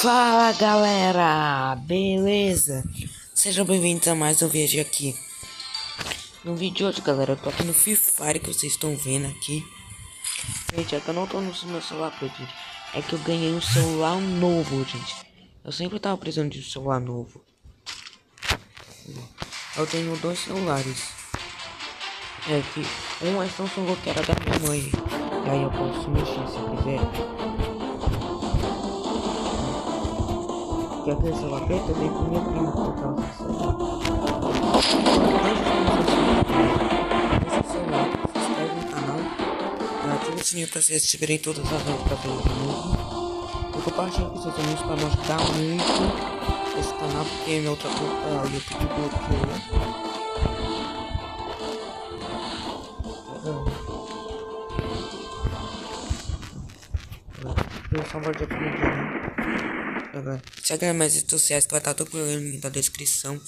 Fala galera, beleza? Sejam bem-vindos a mais um vídeo aqui. No vídeo de hoje, galera, eu tô aqui no Free Fire, que vocês estão vendo aqui. Gente, é que eu não tô no meu celular preto, gente. É que eu ganhei um celular novo, gente. Eu sempre tava precisando de um celular novo. Eu tenho dois celulares. É que um é Samsung, que era da minha mãe. E aí eu posso mexer se eu quiser. Que aquele celular preto eu dei pro meu primo que tava sem celular. Esse celular, se inscreve no canal, ativa o sininho pra vocês receberem todas as notificações de novo. E compartilha com seus amigos pra nos ajudar muito esse canal, porque minha outra conta o YouTube bloqueou. Por favor, de segue nas minhas redes sociais que vai estar tudo no link da descrição.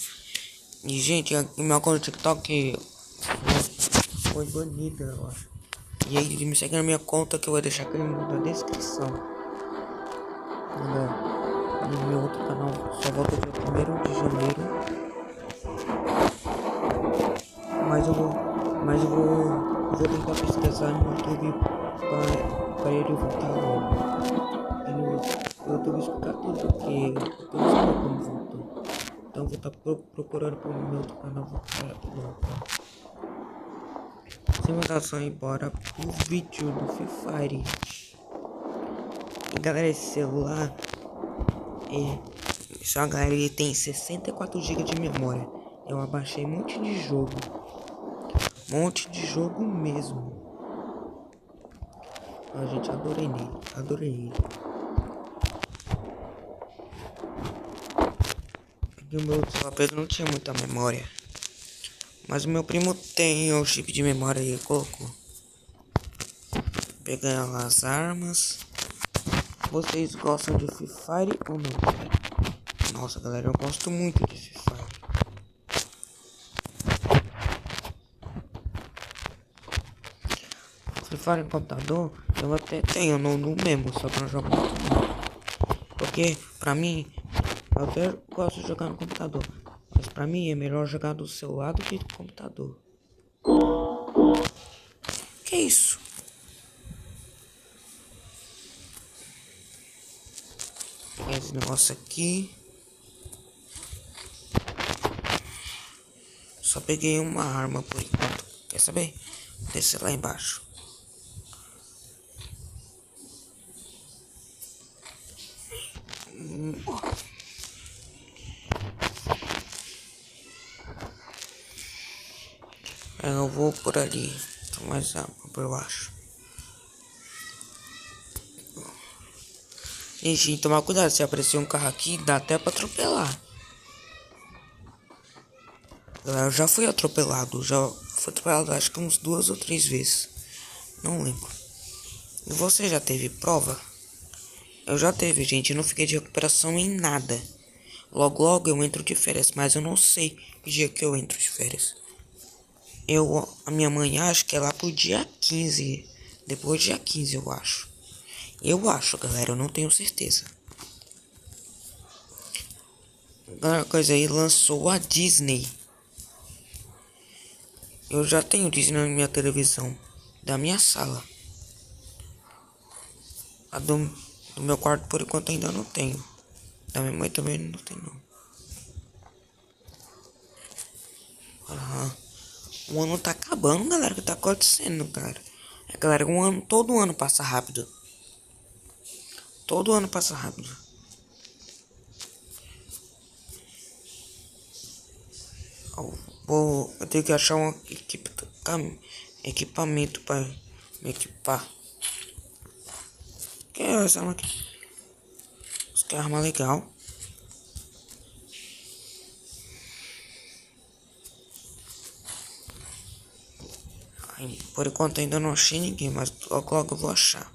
E gente, minha conta do TikTok foi banida, eu acho. E aí me segue na minha conta que eu vou deixar aqui no link da descrição. No meu outro canal só volta dia 1º de janeiro. Mas eu vou tentar pesquisar no YouTube para ele voltar logo. E no YouTube explicar tudo, porque eu não sei como voltou. Então vou estar procurando pro meu outro canal voltar logo. Sem mandar só embora pro vídeo do Free Fire. E galera, esse celular só galera, ele tem 64 GB de memória. Eu abaixei um monte de jogo. Um monte de jogo mesmo. A gente adorei nele. Adorei ele. Aqui o meu celular preto não tinha muita memória. Mas o meu primo tem o chip de memória e ele colocou. Pegar as armas. Vocês gostam de Free Fire ou não? Nossa galera, eu gosto muito de Free Fire. Free Fire em computador, eu até tenho no mesmo, só que não jogo muito. Porque pra mim, eu até gosto de jogar no computador. Mas pra mim é melhor jogar do celular do que do computador. Que isso? Pegar esse negócio aqui. Só peguei uma arma por enquanto. Quer saber? Descer lá embaixo. Eu vou por ali. Tô mais água por baixo. Gente, tomar cuidado. Se aparecer um carro aqui, dá até pra atropelar. Eu já fui atropelado. Já fui atropelado acho que uns 2 ou 3 vezes. Não lembro. E você já teve prova? Eu já teve, gente. Eu não fiquei de recuperação em nada. Logo, logo eu entro de férias. Mas eu não sei que dia que eu entro de férias. A minha mãe acha que é lá pro dia 15. Depois do dia 15, eu acho. Eu acho, galera. Eu não tenho certeza. Outra coisa aí, lançou a Disney. Eu já tenho Disney na minha televisão. Da minha sala. A do meu quarto, por enquanto, ainda não tenho. Da minha mãe também não tem, não. O ano tá acabando, galera. O que tá acontecendo, cara? Galera, todo ano passa rápido. Todo ano passa rápido. Eu tenho que achar um equipamento para me equipar. Que é essa arma aqui? Isso que é arma legal. Por enquanto ainda não achei ninguém, mas logo logo eu vou achar.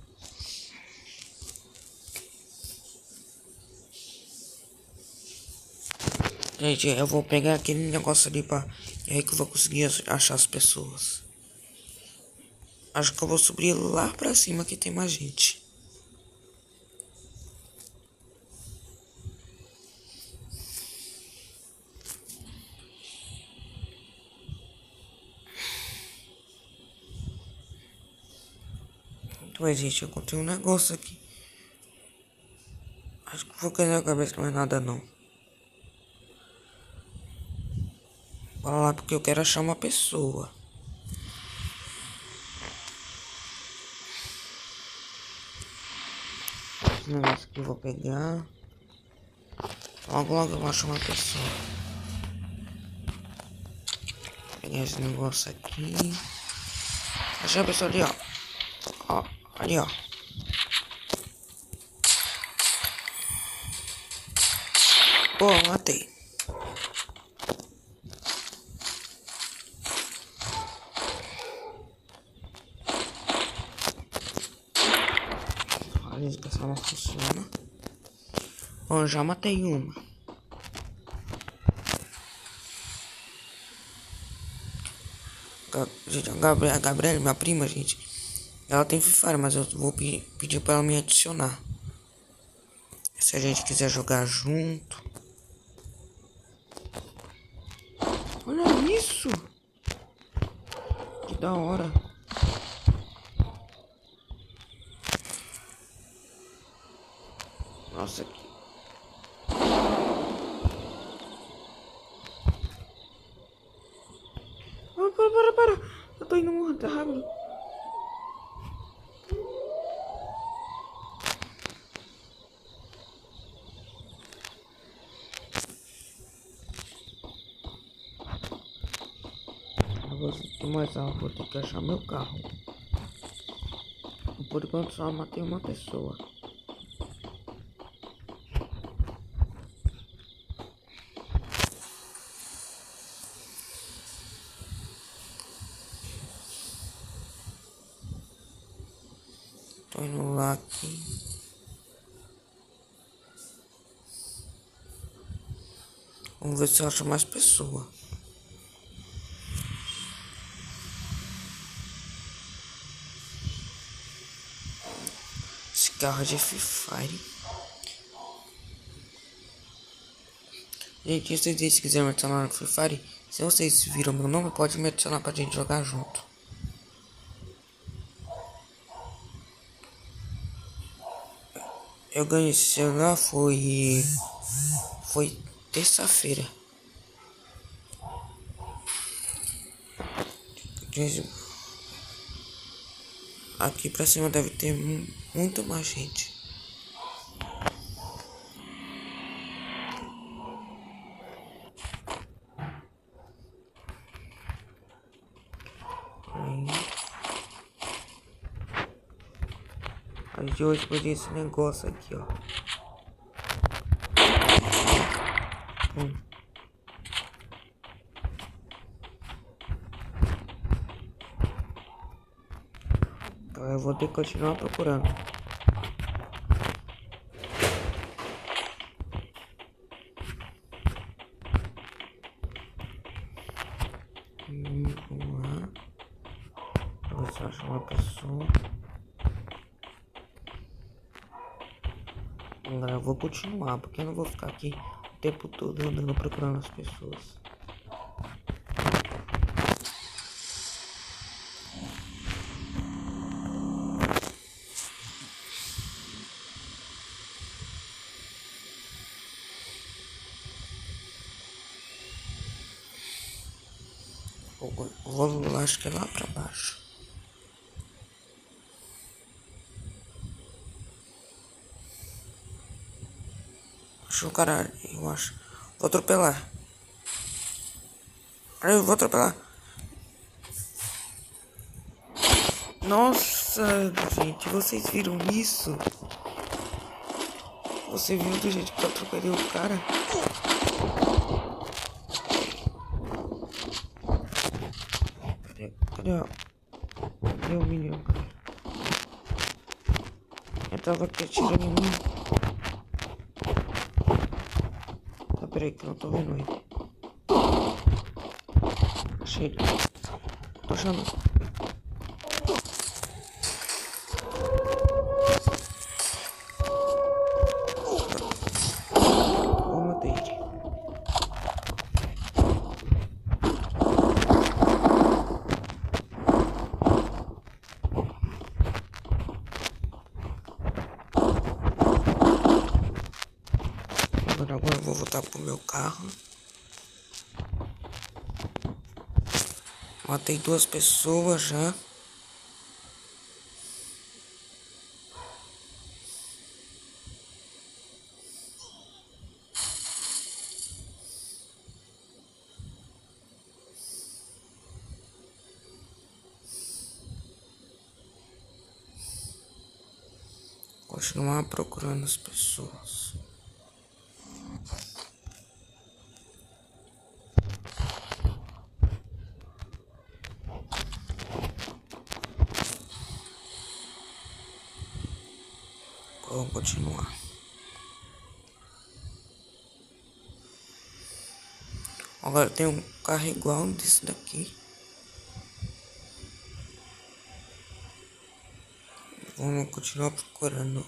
Gente, eu vou pegar aquele negócio ali e aí que eu vou conseguir achar as pessoas. Acho que eu vou subir lá pra cima que tem mais gente. Mas, gente, eu encontrei um negócio aqui. Acho que vou cair a cabeça, não é nada não. Bora lá, porque eu quero achar uma pessoa. Esse negócio aqui eu vou pegar. Logo eu vou achar uma pessoa. Pegar esse negócio aqui. Achei a pessoa ali, ó. Ó, ali, ó. Pô, matei. A desgraça não funciona. Bom, eu já matei uma. Gente, a Gabriela, minha prima, gente. Ela tem Free Fire, mas eu vou pedir pra ela me adicionar. Se a gente quiser jogar junto. Olha isso! Que da hora. Nossa, que... Para. Eu tô indo muito rápido. Mas eu vou ter que achar meu carro. Por enquanto só matei uma pessoa. Tô indo lá aqui. Vamos ver se eu acho mais pessoa. Esse carro é de Free Fire. Gente, se quiserem me adicionar no Free Fire, se vocês viram meu nome, pode me adicionar pra gente jogar junto. Eu ganhei esse celular foi terça-feira. Aqui pra cima deve ter muito mais gente. Aí de hoje explodir esse negócio aqui, ó. Então eu vou ter que continuar procurando. Vamos lá. Vou ver se eu acho uma pessoa. Agora eu vou continuar, porque eu não vou ficar aqui o tempo todo andando procurando as pessoas. Vou lá, acho que é lá pra baixo. Acho o cara, eu acho. Vou atropelar. Eu vou atropelar. Nossa, gente, vocês viram isso? Você viu do jeito que eu atropelei o cara? Cadê o menino, cara? Eu tava aqui atirando em mim. Tá, peraí que eu não tô vendo ele. Achei ele. Tô achando. Eu matei ele. Agora eu vou voltar pro meu carro. Matei 2 pessoas já. Continuar procurando as pessoas. Vamos continuar. Agora tem um carro igual desse daqui. Vamos continuar procurando.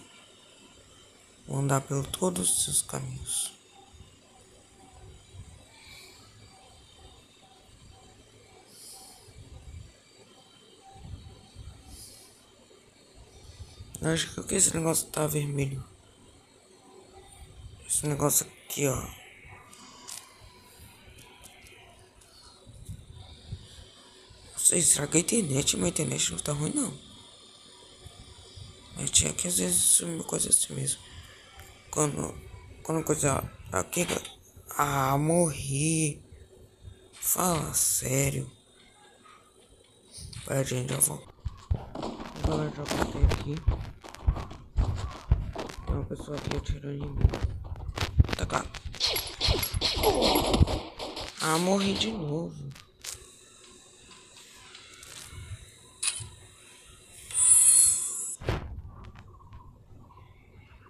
Vou andar por todos os seus caminhos. Eu acho que esse negócio tá vermelho. Esse negócio aqui, ó. Não sei, será que a internet? Minha internet não tá ruim, não. Mas tinha que às vezes sumir coisa assim mesmo. Quando coisa aqui. Ah, morri. Fala sério. Pera, gente, já vou. Agora já voltei aqui. Tem uma pessoa aqui atirando em mim. Tá cá. Ah, morri de novo.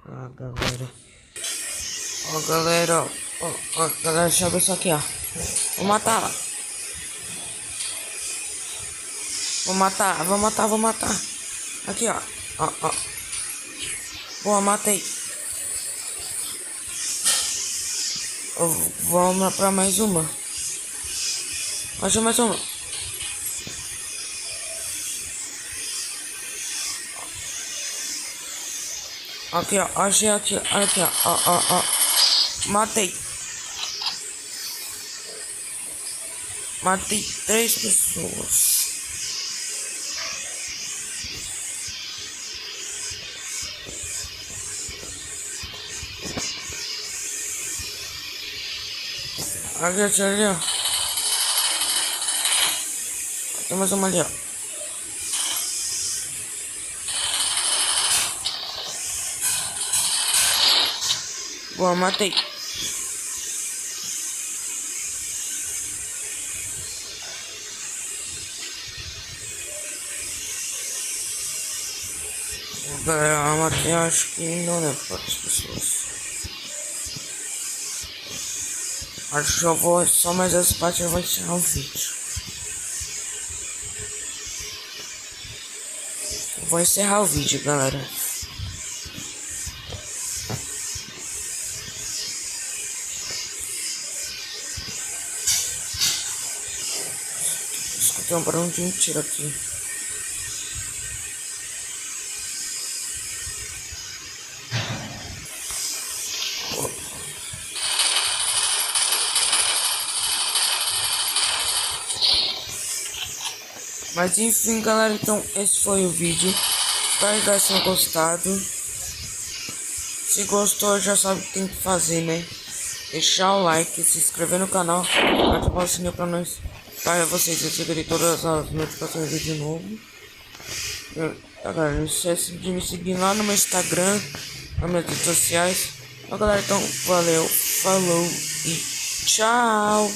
Ah, galera. Ó, galera, ó, galera, deixa eu ver isso aqui, ó. Vou matar. Vou matar. Aqui, ó. Ó. Boa, matei. Vamos pra mais uma. Achei mais uma. Aqui, ó. Achei aqui, ó. Matei. Matei 3 pessoas. Aqui, ali, ó. Tem mais uma ali, ó. Boa, matei. Galera, matei, acho que não lembro quantas pessoas. Acho que eu vou só mais essa parte, eu vou encerrar o vídeo. Vou encerrar o vídeo, galera. Escutei um barulho de um tiro aqui. Mas enfim, galera, então esse foi o vídeo. Espero que vocês tenham gostado. Se gostou, já sabe o que tem que fazer, né? Deixar o like, se inscrever no canal, ativar o sininho para vocês receberem todas as notificações de novo. Galera, não esquece de me seguir lá no meu Instagram, nas minhas redes sociais. Então, galera, então valeu, falou e tchau!